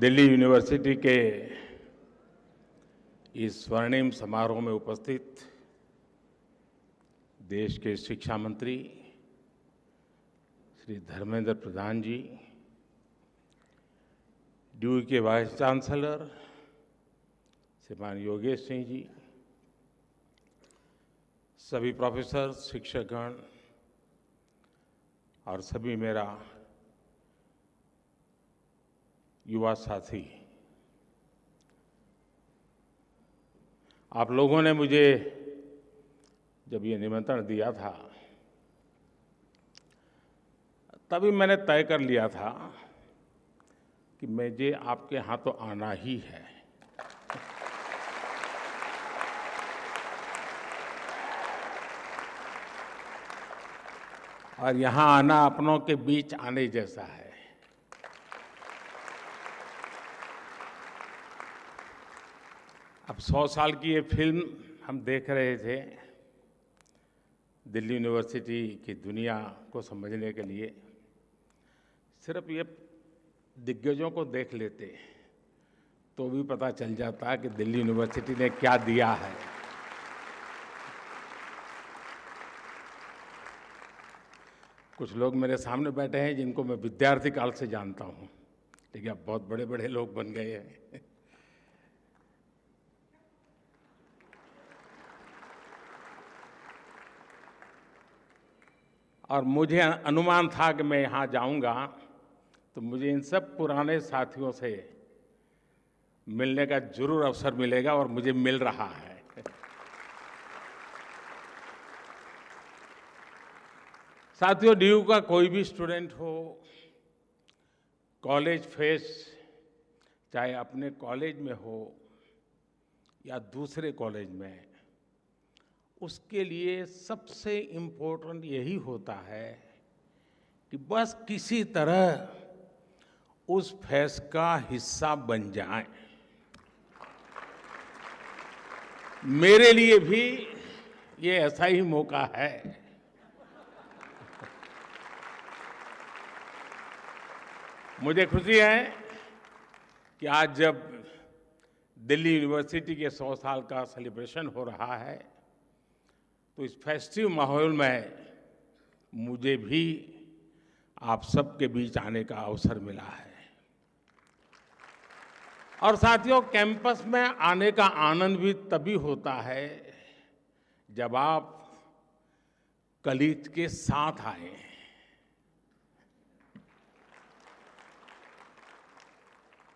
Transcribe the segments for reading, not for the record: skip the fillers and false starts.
Delhi university के इस स्वर्णिम समारोह में उपस्थित देश के शिक्षा मंत्री श्री धर्मेंद्र प्रधान जी, ड्यू के वाइस चांसलर श्रीमान योगेश सिंह जी, सभी प्रोफेसर, शिक्षकगण और सभी मेरा युवा साथी, आप लोगों ने मुझे जब ये निमंत्रण दिया था तभी मैंने तय कर लिया था कि मुझे आपके यहाँ तो आना ही है। और यहाँ आना अपनों के बीच आने जैसा है। अब 100 साल की ये फिल्म हम देख रहे थे दिल्ली यूनिवर्सिटी की दुनिया को समझने के लिए। सिर्फ ये दिग्गजों को देख लेते तो भी पता चल जाता कि दिल्ली यूनिवर्सिटी ने क्या दिया है। कुछ लोग मेरे सामने बैठे हैं जिनको मैं विद्यार्थी काल से जानता हूँ, लेकिन अब बहुत बड़े बड़े लोग बन गए हैं। और मुझे अनुमान था कि मैं यहाँ जाऊँगा तो मुझे इन सब पुराने साथियों से मिलने का जरूर अवसर मिलेगा, और मुझे मिल रहा है। साथियों, ड्यू का कोई भी स्टूडेंट हो, कॉलेज फेस्ट चाहे अपने कॉलेज में हो या दूसरे कॉलेज में, उसके लिए सबसे इम्पोर्टेंट यही होता है कि बस किसी तरह उस फेस्ट का हिस्सा बन जाएं। मेरे लिए भी ये ऐसा ही मौका है। मुझे खुशी है कि आज जब दिल्ली यूनिवर्सिटी के 100 साल का सेलिब्रेशन हो रहा है तो इस फेस्टिव माहौल में मुझे भी आप सबके बीच आने का अवसर मिला है। और साथियों, कैंपस में आने का आनंद भी तभी होता है जब आप कलीग के साथ आए।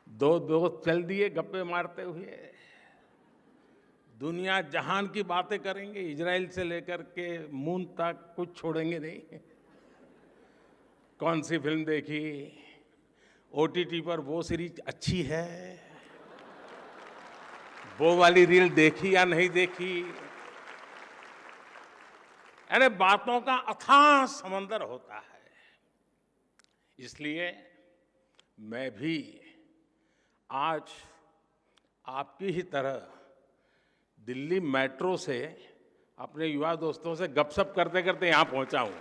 दो दोस्त चल दिए गप्पे मारते हुए, दुनिया जहान की बातें करेंगे, इजराइल से लेकर के मून तक कुछ छोड़ेंगे नहीं। कौन सी फिल्म देखी, ओटीटी पर वो सीरीज अच्छी है, वो वाली रील देखी या नहीं देखी, यानी बातों का अथाह समंदर होता है। इसलिए मैं भी आज आपकी ही तरह दिल्ली मेट्रो से अपने युवा दोस्तों से गपशप करते करते यहां पहुंचा हूं।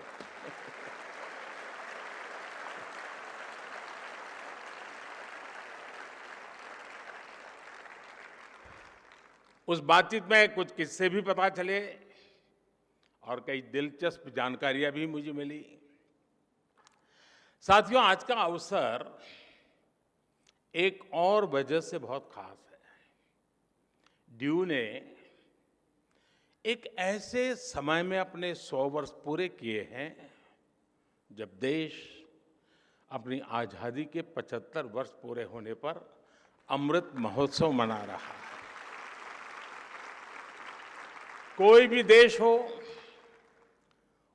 उस बातचीत में कुछ किस्से भी पता चले और कई दिलचस्प जानकारियां भी मुझे मिली। साथियों, आज का अवसर एक और वजह से बहुत खास है। ड्यू ने एक ऐसे समय में अपने 100 वर्ष पूरे किए हैं जब देश अपनी आजादी के 75 वर्ष पूरे होने पर अमृत महोत्सव मना रहा है। कोई भी देश हो,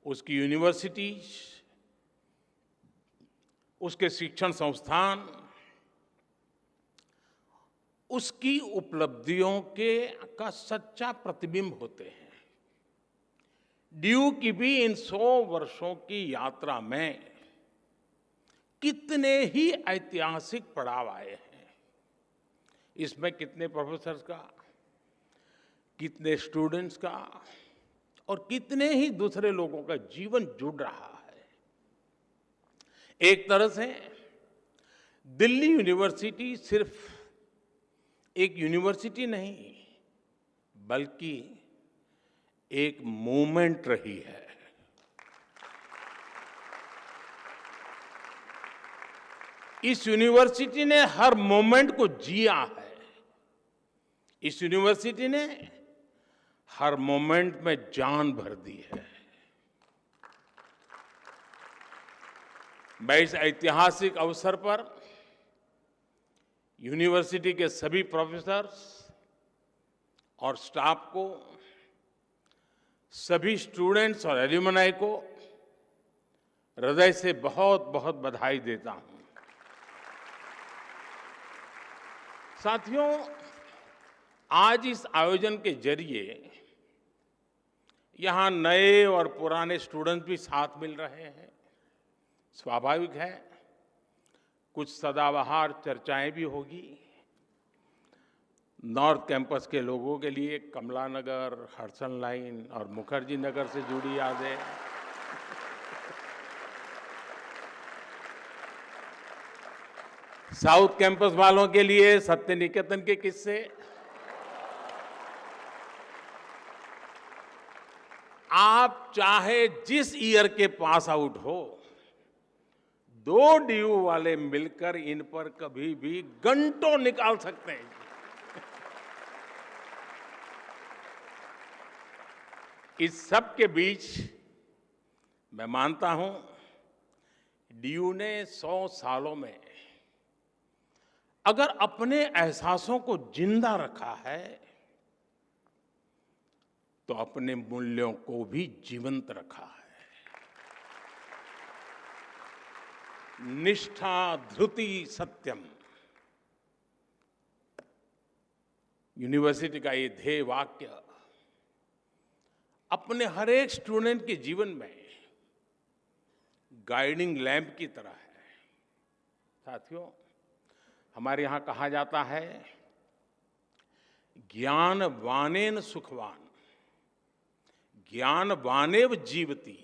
उसकी यूनिवर्सिटीज, उसके शिक्षण संस्थान, उसकी उपलब्धियों का सच्चा प्रतिबिंब होते हैं। ड्यू की भी इन 100 वर्षों की यात्रा में कितने ही ऐतिहासिक पड़ाव आए हैं। इसमें कितने प्रोफेसर्स का, कितने स्टूडेंट्स का और कितने ही दूसरे लोगों का जीवन जुड़ रहा है। एक तरह से दिल्ली यूनिवर्सिटी सिर्फ एक यूनिवर्सिटी नहीं, बल्कि एक मूवमेंट रही है। इस यूनिवर्सिटी ने हर मोमेंट को जिया है। इस यूनिवर्सिटी ने हर मोमेंट में जान भर दी है। मैं इस ऐतिहासिक अवसर पर यूनिवर्सिटी के सभी प्रोफेसर्स और स्टाफ को, सभी स्टूडेंट्स और एल्यूमनाई को हृदय से बहुत बहुत बधाई देता हूं। साथियों, आज इस आयोजन के जरिए यहां नए और पुराने स्टूडेंट्स भी साथ मिल रहे हैं। स्वाभाविक है, कुछ सदाबहार चर्चाएं भी होगी। नॉर्थ कैंपस के लोगों के लिए कमला नगर, हडसन लाइन और मुखर्जी नगर से जुड़ी यादें, साउथ कैंपस वालों के लिए सत्य निकेतन के किस्से, आप चाहे जिस ईयर के पास आउट हो, 2 डीयू वाले मिलकर इन पर कभी भी घंटों निकाल सकते हैं। इस सब के बीच मैं मानता हूं, डीयू ने 100 सालों में अगर अपने एहसासों को जिंदा रखा है, तो अपने मूल्यों को भी जीवंत रखा है। निष्ठा धृति सत्यम, यूनिवर्सिटी का ये ध्येय वाक्य अपने हर एक स्टूडेंट के जीवन में गाइडिंग लैंप की तरह है। साथियों, हमारे यहां कहा जाता है, ज्ञान वानेन सुखवान, ज्ञान वानेव जीवति,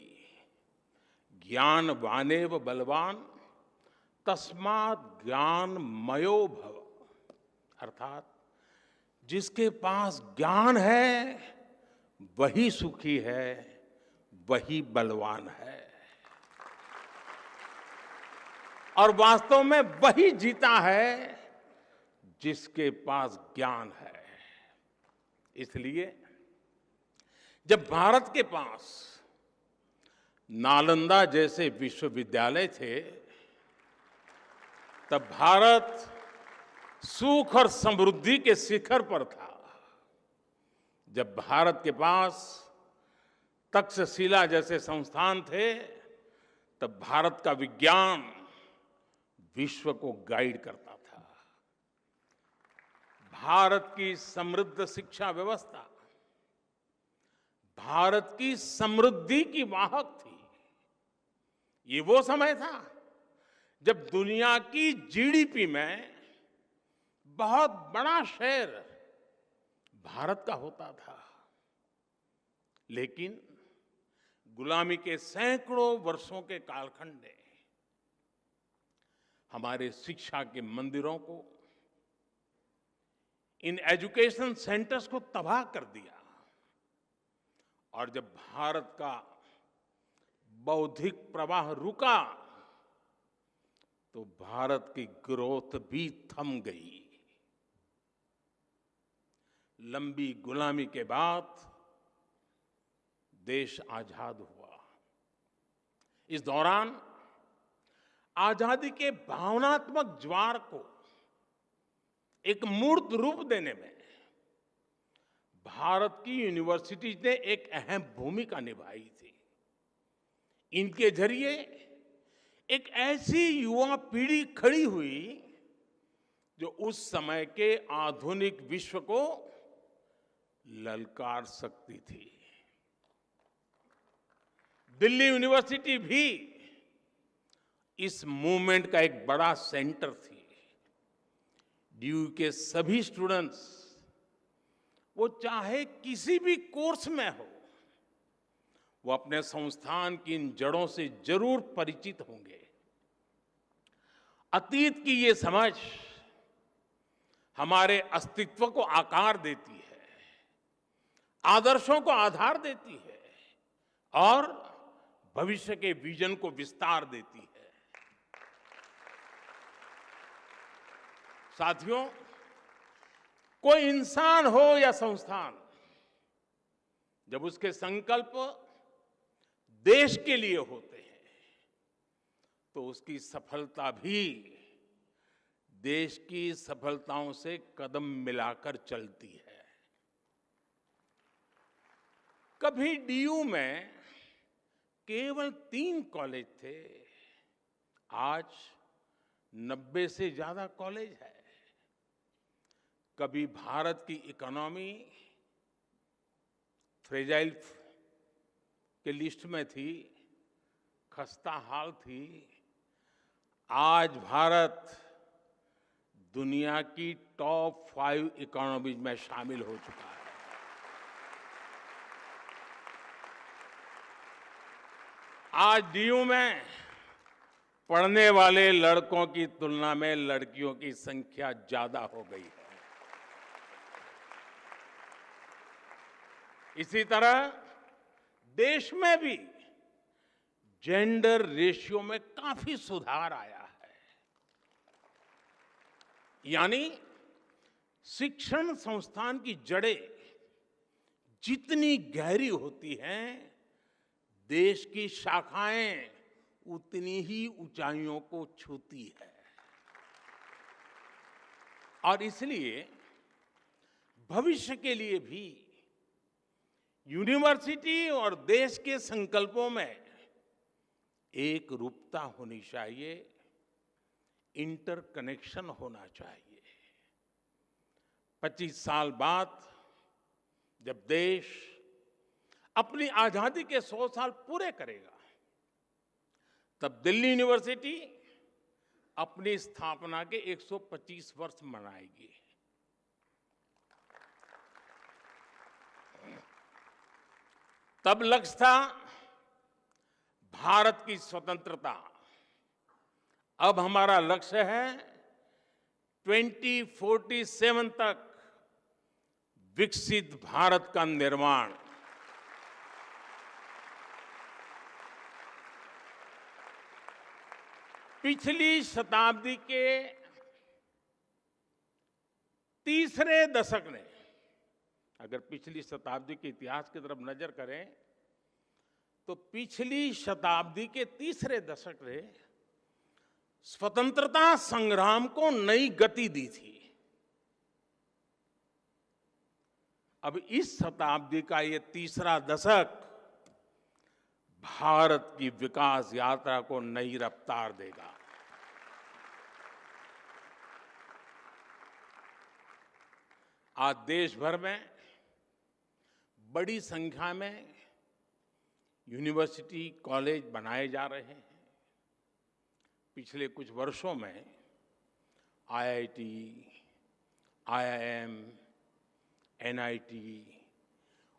ज्ञान वानेव बलवान, तस्मात् ज्ञान मयो भव। अर्थात जिसके पास ज्ञान है वही सुखी है, वही बलवान है, और वास्तव में वही जीता है जिसके पास ज्ञान है। इसलिए जब भारत के पास नालंदा जैसे विश्वविद्यालय थे, तब भारत सुख और समृद्धि के शिखर पर था। जब भारत के पास तक्षशिला जैसे संस्थान थे, तब भारत का विज्ञान विश्व को गाइड करता था। भारत की समृद्ध शिक्षा व्यवस्था भारत की समृद्धि की वाहक थी। ये वो समय था जब दुनिया की जीडीपी में बहुत बड़ा शेयर भारत का होता था। लेकिन गुलामी के सैकड़ों वर्षों के कालखंड ने हमारे शिक्षा के मंदिरों को, इन एजुकेशन सेंटर्स को तबाह कर दिया। और जब भारत का बौद्धिक प्रवाह रुका, तो भारत की ग्रोथ भी थम गई। लंबी गुलामी के बाद देश आजाद हुआ। इस दौरान आजादी के भावनात्मक ज्वार को एक मूर्त रूप देने में भारत की यूनिवर्सिटी ने एक अहम भूमिका निभाई थी। इनके जरिए एक ऐसी युवा पीढ़ी खड़ी हुई जो उस समय के आधुनिक विश्व को ललकार सकती थी। दिल्ली यूनिवर्सिटी भी इस मूवमेंट का एक बड़ा सेंटर थी। डीयू के सभी स्टूडेंट्स, वो चाहे किसी भी कोर्स में हो, वो अपने संस्थान की इन जड़ों से जरूर परिचित होंगे। अतीत की ये समझ हमारे अस्तित्व को आकार देती है, आदर्शों को आधार देती है और भविष्य के विजन को विस्तार देती है। साथियों, कोई इंसान हो या संस्थान, जब उसके संकल्प देश के लिए होते हैं तो उसकी सफलता भी देश की सफलताओं से कदम मिलाकर चलती है। कभी डीयू में केवल 3 कॉलेज थे, आज 90 से ज्यादा कॉलेज है। कभी भारत की इकोनॉमी फ्रेजाइल के लिस्ट में थी, खस्ता हाल थी। आज भारत दुनिया की टॉप 5 इकोनॉमीज में शामिल हो चुका है। आज डीयू में पढ़ने वाले लड़कों की तुलना में लड़कियों की संख्या ज्यादा हो गई है। इसी तरह देश में भी जेंडर रेशियो में काफी सुधार आया है। यानी शिक्षण संस्थान की जड़ें जितनी गहरी होती हैं, देश की शाखाएं उतनी ही ऊंचाइयों को छूती है। और इसलिए भविष्य के लिए भी यूनिवर्सिटी और देश के संकल्पों में एक रूपता होनी चाहिए, इंटरकनेक्शन होना चाहिए। 25 साल बाद जब देश अपनी आजादी के 100 साल पूरे करेगा, तब दिल्ली यूनिवर्सिटी अपनी स्थापना के 125 वर्ष मनाएगी। तब लक्ष्य था भारत की स्वतंत्रता। अब हमारा लक्ष्य है 2047 तक विकसित भारत का निर्माण। पिछली शताब्दी के तीसरे दशक ने, अगर पिछली शताब्दी के इतिहास की तरफ नजर करें तो पिछली शताब्दी के तीसरे दशक ने स्वतंत्रता संग्राम को नई गति दी थी। अब इस शताब्दी का ये तीसरा दशक भारत की विकास यात्रा को नई रफ्तार देगा। आज देश भर में बड़ी संख्या में यूनिवर्सिटी, कॉलेज बनाए जा रहे हैं। पिछले कुछ वर्षों में आईआईटी, आईआईएम, एनआईटी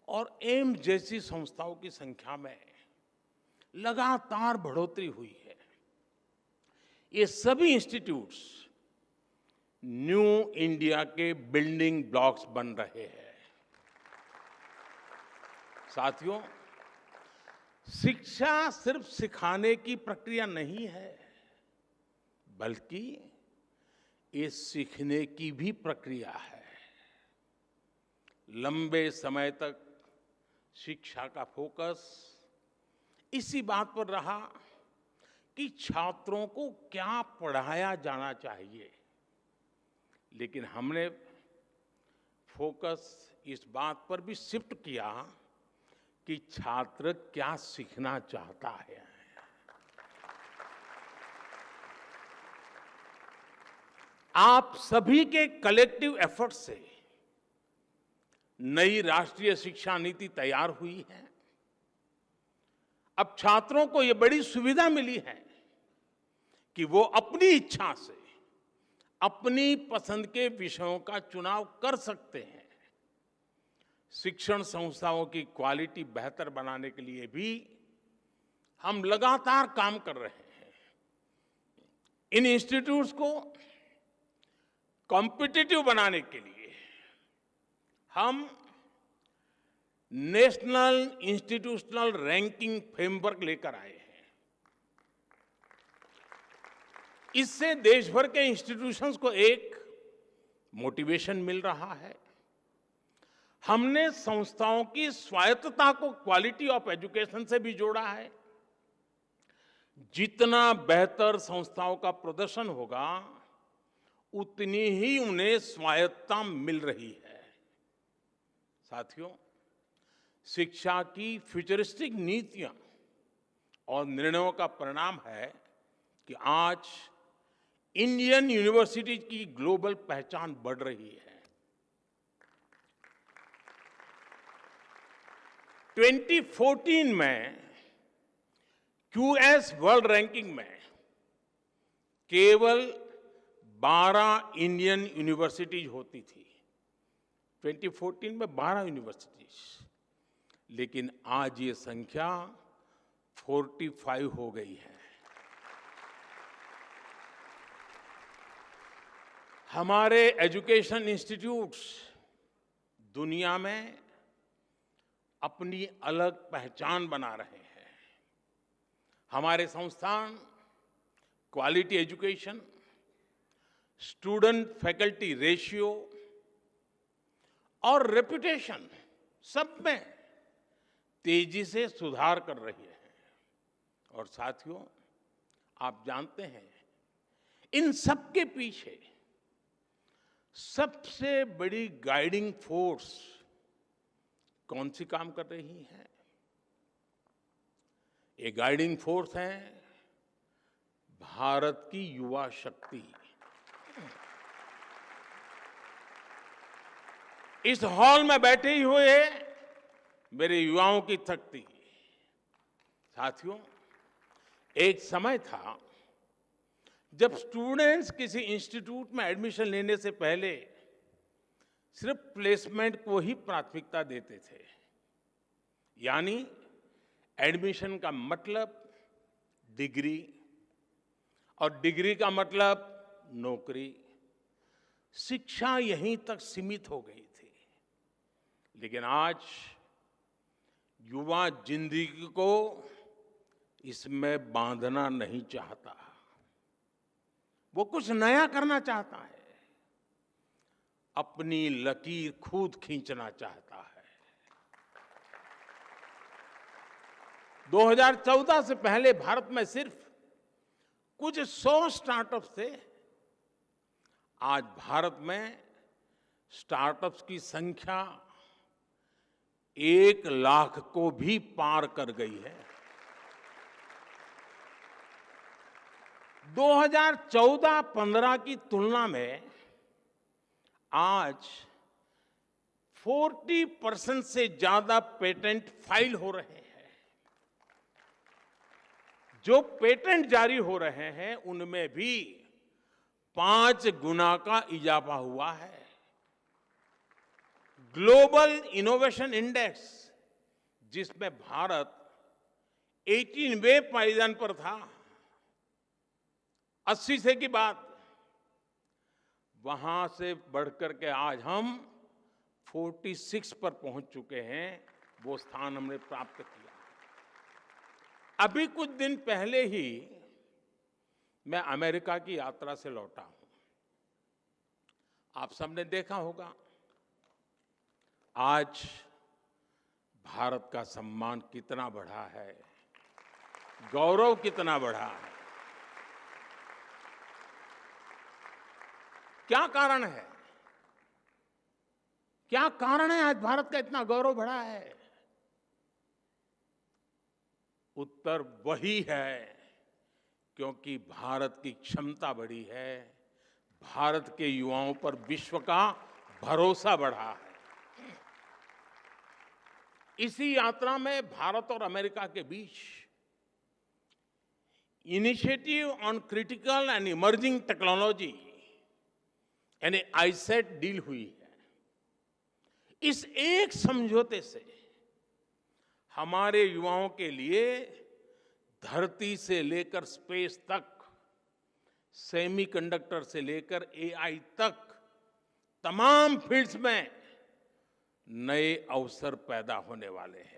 और एम्स जैसी संस्थाओं की संख्या में लगातार बढ़ोतरी हुई है। ये सभी इंस्टीट्यूट्स न्यू इंडिया के बिल्डिंग ब्लॉक्स बन रहे हैं। साथियों, शिक्षा सिर्फ सिखाने की प्रक्रिया नहीं है, बल्कि ये सीखने की भी प्रक्रिया है। लंबे समय तक शिक्षा का फोकस इसी बात पर रहा कि छात्रों को क्या पढ़ाया जाना चाहिए, लेकिन हमने फोकस इस बात पर भी शिफ्ट किया कि छात्र क्या सीखना चाहता है। आप सभी के कलेक्टिव एफर्ट से नई राष्ट्रीय शिक्षा नीति तैयार हुई है। अब छात्रों को यह बड़ी सुविधा मिली है कि वो अपनी इच्छा से अपनी पसंद के विषयों का चुनाव कर सकते हैं। शिक्षण संस्थाओं की क्वालिटी बेहतर बनाने के लिए भी हम लगातार काम कर रहे हैं। इन इंस्टीट्यूट्स को कॉम्पिटिटिव बनाने के लिए हम नेशनल इंस्टीट्यूशनल रैंकिंग फ्रेमवर्क लेकर आए हैं। इससे देश भर के इंस्टीट्यूशंस को एक मोटिवेशन मिल रहा है। हमने संस्थाओं की स्वायत्तता को क्वालिटी ऑफ एजुकेशन से भी जोड़ा है। जितना बेहतर संस्थाओं का प्रदर्शन होगा, उतनी ही उन्हें स्वायत्तता मिल रही है। साथियों, शिक्षा की फ्यूचरिस्टिक नीतियां और निर्णयों का परिणाम है कि आज इंडियन यूनिवर्सिटी की ग्लोबल पहचान बढ़ रही है। 2014 में क्यूएस वर्ल्ड रैंकिंग में केवल 12 इंडियन यूनिवर्सिटीज होती थी। 2014 में 12 यूनिवर्सिटीज, लेकिन आज ये संख्या 45 हो गई है। हमारे एजुकेशन इंस्टीट्यूट्स दुनिया में अपनी अलग पहचान बना रहे हैं। हमारे संस्थान quality education, student faculty ratio और रेपुटेशन सब में तेजी से सुधार कर रही है। और साथियों, आप जानते हैं, इन सब के पीछे सबसे बड़ी गाइडिंग फोर्स कौन सी काम कर रही है? ये गाइडिंग फोर्स है भारत की युवा शक्ति। इस हॉल में बैठे ही हुए मेरे युवाओं की शक्ति। साथियों, एक समय था जब स्टूडेंट्स किसी इंस्टीट्यूट में एडमिशन लेने से पहले सिर्फ प्लेसमेंट को ही प्राथमिकता देते थे। यानी एडमिशन का मतलब डिग्री और डिग्री का मतलब नौकरी। शिक्षा यहीं तक सीमित हो गई थी। लेकिन आज युवा जिंदगी को इसमें बांधना नहीं चाहता। वो कुछ नया करना चाहता है, अपनी लकीर खुद खींचना चाहता है। 2014 से पहले भारत में सिर्फ कुछ 100 स्टार्टअप्स थे। आज भारत में स्टार्टअप्स की संख्या 1 लाख को भी पार कर गई है। 2014-15 की तुलना में आज 40% से ज्यादा पेटेंट फाइल हो रहे हैं। जो पेटेंट जारी हो रहे हैं उनमें भी 5 गुना का इजाफा हुआ है। ग्लोबल इनोवेशन इंडेक्स, जिसमें भारत 18वें पायदान पर था 80 से की बात, वहां से बढ़कर के आज हम 46 पर पहुंच चुके हैं। वो स्थान हमने प्राप्त किया। अभी कुछ दिन पहले ही मैं अमेरिका की यात्रा से लौटा हूं। आप सबने देखा होगा आज भारत का सम्मान कितना बढ़ा है, गौरव कितना बढ़ा है। क्या कारण है? क्या कारण है आज भारत का इतना गौरव बढ़ा है? उत्तर वही है, क्योंकि भारत की क्षमता बढ़ी है, भारत के युवाओं पर विश्व का भरोसा बढ़ा है। इसी यात्रा में भारत और अमेरिका के बीच initiative on critical and emerging technology यानी आईसेट डील हुई है। इस एक समझौते से हमारे युवाओं के लिए धरती से लेकर स्पेस तक सेमीकंडक्टर से लेकर एआई तक तमाम फील्ड्स में नए अवसर पैदा होने वाले हैं।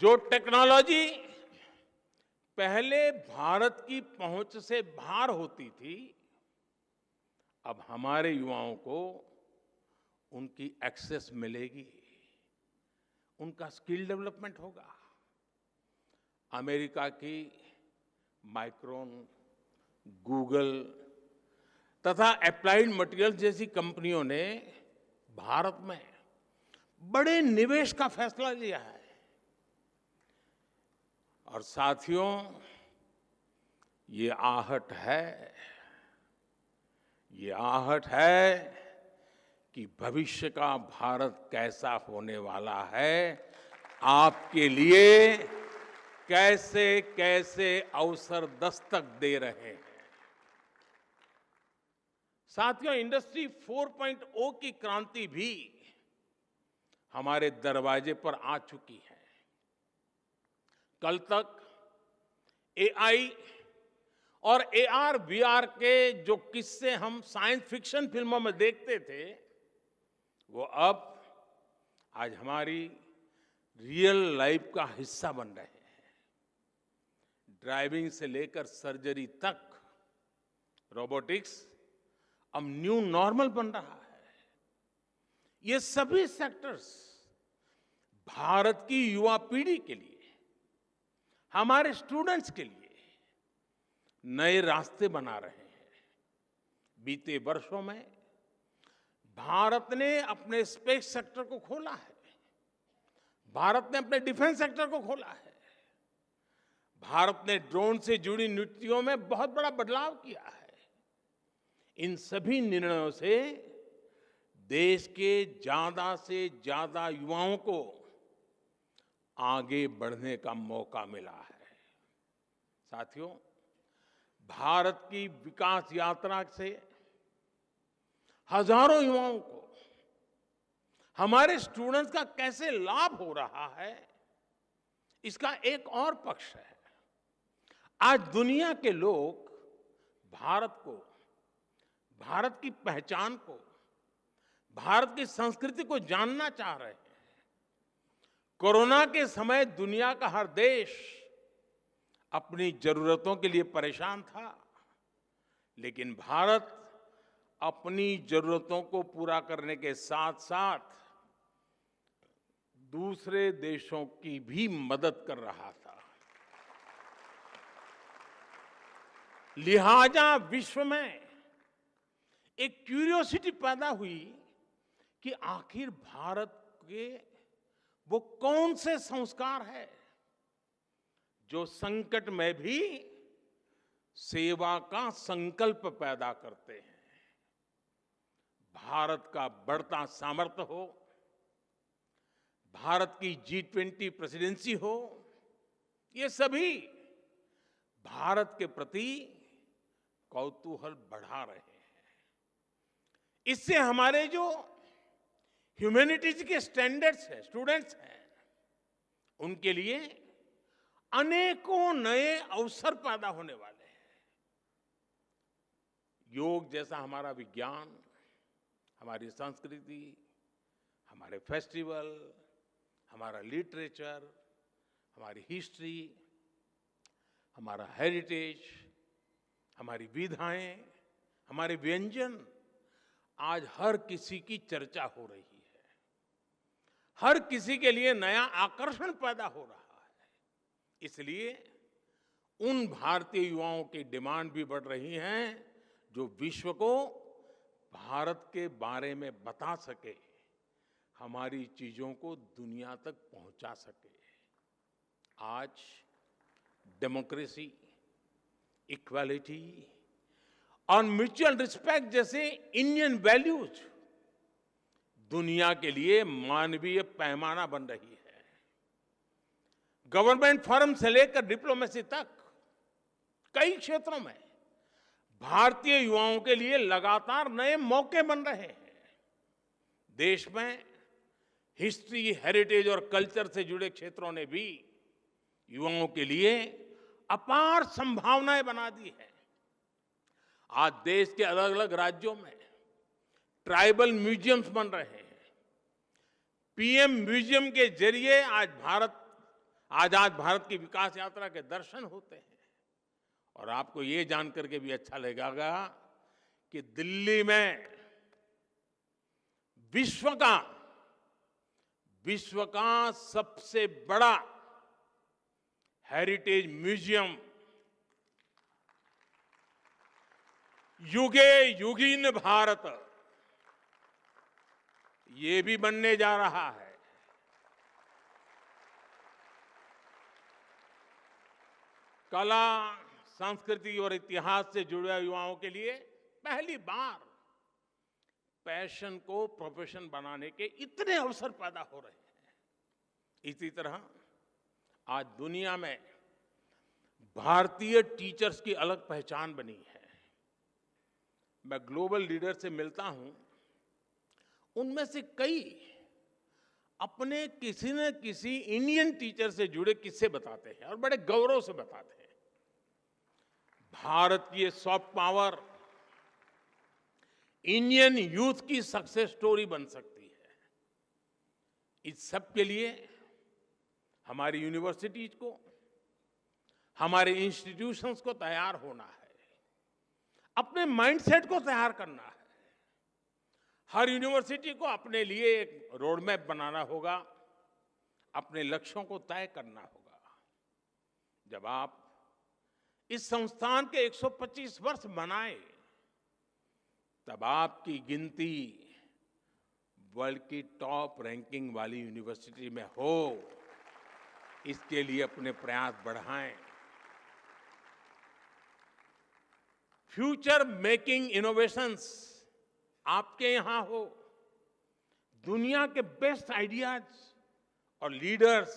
जो टेक्नोलॉजी पहले भारत की पहुंच से बाहर होती थी, अब हमारे युवाओं को उनकी एक्सेस मिलेगी, उनका स्किल डेवलपमेंट होगा। अमेरिका की माइक्रोन, गूगल तथा एप्लाइड मटेरियल्स जैसी कंपनियों ने भारत में बड़े निवेश का फैसला लिया है। और साथियों, ये आहट है कि भविष्य का भारत कैसा होने वाला है, आपके लिए कैसे कैसे अवसर दस्तक दे रहे हैं। साथियों, इंडस्ट्री 4.0 की क्रांति भी हमारे दरवाजे पर आ चुकी है। कल तक एआई और एआर वीआर के जो किस्से हम साइंस फिक्शन फिल्मों में देखते थे, वो अब आज हमारी रियल लाइफ का हिस्सा बन रहे हैं। ड्राइविंग से लेकर सर्जरी तक रोबोटिक्स अब न्यू नॉर्मल बन रहा है। ये सभी सेक्टर्स भारत की युवा पीढ़ी के लिए, हमारे स्टूडेंट्स के लिए नए रास्ते बना रहे हैं। बीते वर्षों में भारत ने अपने स्पेस सेक्टर को खोला है, भारत ने अपने डिफेंस सेक्टर को खोला है, भारत ने ड्रोन से जुड़ी नीतियों में बहुत बड़ा बदलाव किया है। इन सभी निर्णयों से देश के ज्यादा से ज्यादा युवाओं को आगे बढ़ने का मौका मिला है। साथियों, भारत की विकास यात्रा से हजारों युवाओं को, हमारे स्टूडेंट्स का कैसे लाभ हो रहा है, इसका एक और पक्ष है। आज दुनिया के लोग भारत को, भारत की पहचान को, भारत की संस्कृति को जानना चाह रहे हैं। कोरोना के समय दुनिया का हर देश अपनी जरूरतों के लिए परेशान था, लेकिन भारत अपनी जरूरतों को पूरा करने के साथ साथ दूसरे देशों की भी मदद कर रहा था। लिहाजा विश्व में एक क्यूरियोसिटी पैदा हुई कि आखिर भारत के वो कौन से संस्कार है जो संकट में भी सेवा का संकल्प पैदा करते हैं। भारत का बढ़ता सामर्थ्य हो, भारत की G20 प्रेसिडेंसी हो, ये सभी भारत के प्रति कौतूहल बढ़ा रहे हैं। इससे हमारे जो ह्यूमैनिटीज के स्टैंडर्ड्स हैं, स्टूडेंट्स हैं, उनके लिए अनेकों नए अवसर पैदा होने वाले हैं। योग जैसा हमारा विज्ञान, हमारी संस्कृति, हमारे फेस्टिवल, हमारा लिटरेचर, हमारी हिस्ट्री, हमारा हेरिटेज, हमारी विधाएं, हमारे व्यंजन आज हर किसी की चर्चा हो रही है। हर किसी के लिए नया आकर्षण पैदा हो रहा है। इसलिए उन भारतीय युवाओं की डिमांड भी बढ़ रही है जो विश्व को भारत के बारे में बता सके, हमारी चीजों को दुनिया तक पहुंचा सके। आज डेमोक्रेसी, इक्वालिटी और म्यूचुअल रिस्पेक्ट जैसे इंडियन वैल्यूज दुनिया के लिए मानवीय पैमाना बन रही है। गवर्नमेंट फोरम से लेकर डिप्लोमेसी तक कई क्षेत्रों में भारतीय युवाओं के लिए लगातार नए मौके बन रहे हैं। देश में हिस्ट्री, हेरिटेज और कल्चर से जुड़े क्षेत्रों ने भी युवाओं के लिए अपार संभावनाएं बना दी है। आज देश के अलग अलग राज्यों में ट्राइबल म्यूजियम्स बन रहे हैं। पीएम म्यूजियम के जरिए आजाद भारत की विकास यात्रा के दर्शन होते हैं। और आपको ये जानकर के भी अच्छा लगेगा कि दिल्ली में विश्व का सबसे बड़ा हेरिटेज म्यूजियम युगे युगीन भारत ये भी बनने जा रहा है। कला, संस्कृति और इतिहास से जुड़े युवाओं के लिए पहली बार पैशन को प्रोफेशन बनाने के इतने अवसर पैदा हो रहे हैं। इसी तरह आज दुनिया में भारतीय टीचर्स की अलग पहचान बनी है। मैं ग्लोबल लीडर से मिलता हूं, उनमें से कई अपने किसी न किसी इंडियन टीचर से जुड़े किस्से बताते हैं और बड़े गौरव से बताते हैं। भारत की ये सॉफ्ट पावर इंडियन यूथ की सक्सेस स्टोरी बन सकती है। इस सब के लिए हमारी यूनिवर्सिटीज को, हमारे इंस्टीट्यूशंस को तैयार होना है, अपने माइंडसेट को तैयार करना है। हर यूनिवर्सिटी को अपने लिए एक रोड मैप बनाना होगा, अपने लक्ष्यों को तय करना होगा। जब आप इस संस्थान के 125 वर्ष मनाए, तब आपकी गिनती वर्ल्ड की टॉप रैंकिंग वाली यूनिवर्सिटी में हो, इसके लिए अपने प्रयास बढ़ाएं। फ्यूचर मेकिंग इनोवेशंस आपके यहां हो, दुनिया के बेस्ट आइडियाज और लीडर्स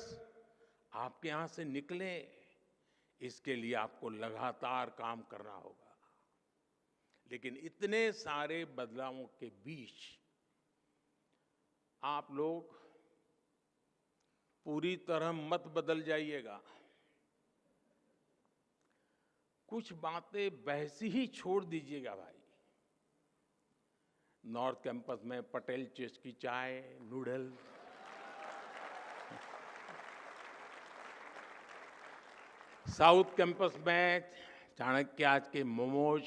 आपके यहां से निकले, इसके लिए आपको लगातार काम करना होगा। लेकिन इतने सारे बदलावों के बीच आप लोग पूरी तरह मत बदल जाइएगा। कुछ बातें वैसी ही छोड़ दीजिएगा भाई। नॉर्थ कैंपस में पटेल चेस्ट की चाय, नूडल, साउथ कैंपस में चाणक्य आज के मोमोज,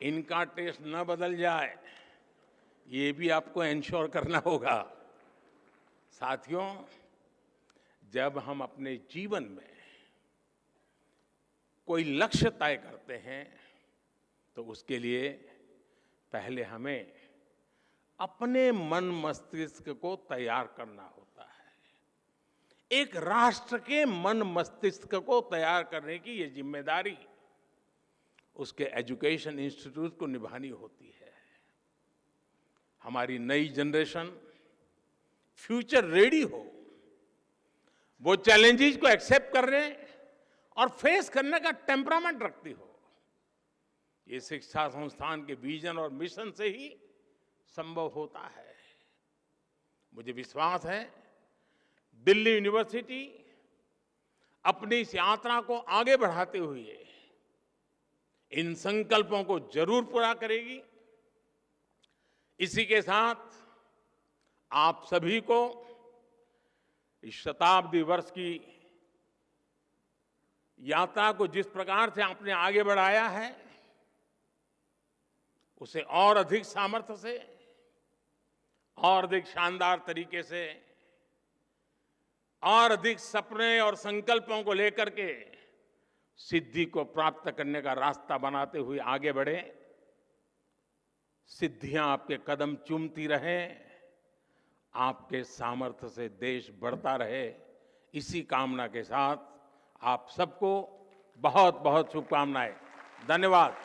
इनका टेस्ट न बदल जाए, ये भी आपको इंश्योर करना होगा। साथियों, जब हम अपने जीवन में कोई लक्ष्य तय करते हैं तो उसके लिए पहले हमें अपने मन मस्तिष्क को तैयार करना होता है। एक राष्ट्र के मन मस्तिष्क को तैयार करने की ये जिम्मेदारी उसके एजुकेशन इंस्टीट्यूट को निभानी होती है। हमारी नई जनरेशन फ्यूचर रेडी हो, वो चैलेंजेस को एक्सेप्ट करने और फेस करने का टेम्परामेंट रखती हो। ये शिक्षा संस्थान के विजन और मिशन से ही संभव होता है। मुझे विश्वास है दिल्ली यूनिवर्सिटी अपनी इस यात्रा को आगे बढ़ाते हुए इन संकल्पों को जरूर पूरा करेगी। इसी के साथ आप सभी को इस शताब्दी वर्ष की यात्रा को जिस प्रकार से आपने आगे बढ़ाया है, उसे और अधिक सामर्थ्य से, और अधिक शानदार तरीके से, और अधिक सपने और संकल्पों को लेकर के सिद्धि को प्राप्त करने का रास्ता बनाते हुए आगे बढ़े। सिद्धियां आपके कदम चूमती रहें, आपके सामर्थ्य से देश बढ़ता रहे। इसी कामना के साथ आप सबको बहुत बहुत शुभकामनाएं। धन्यवाद।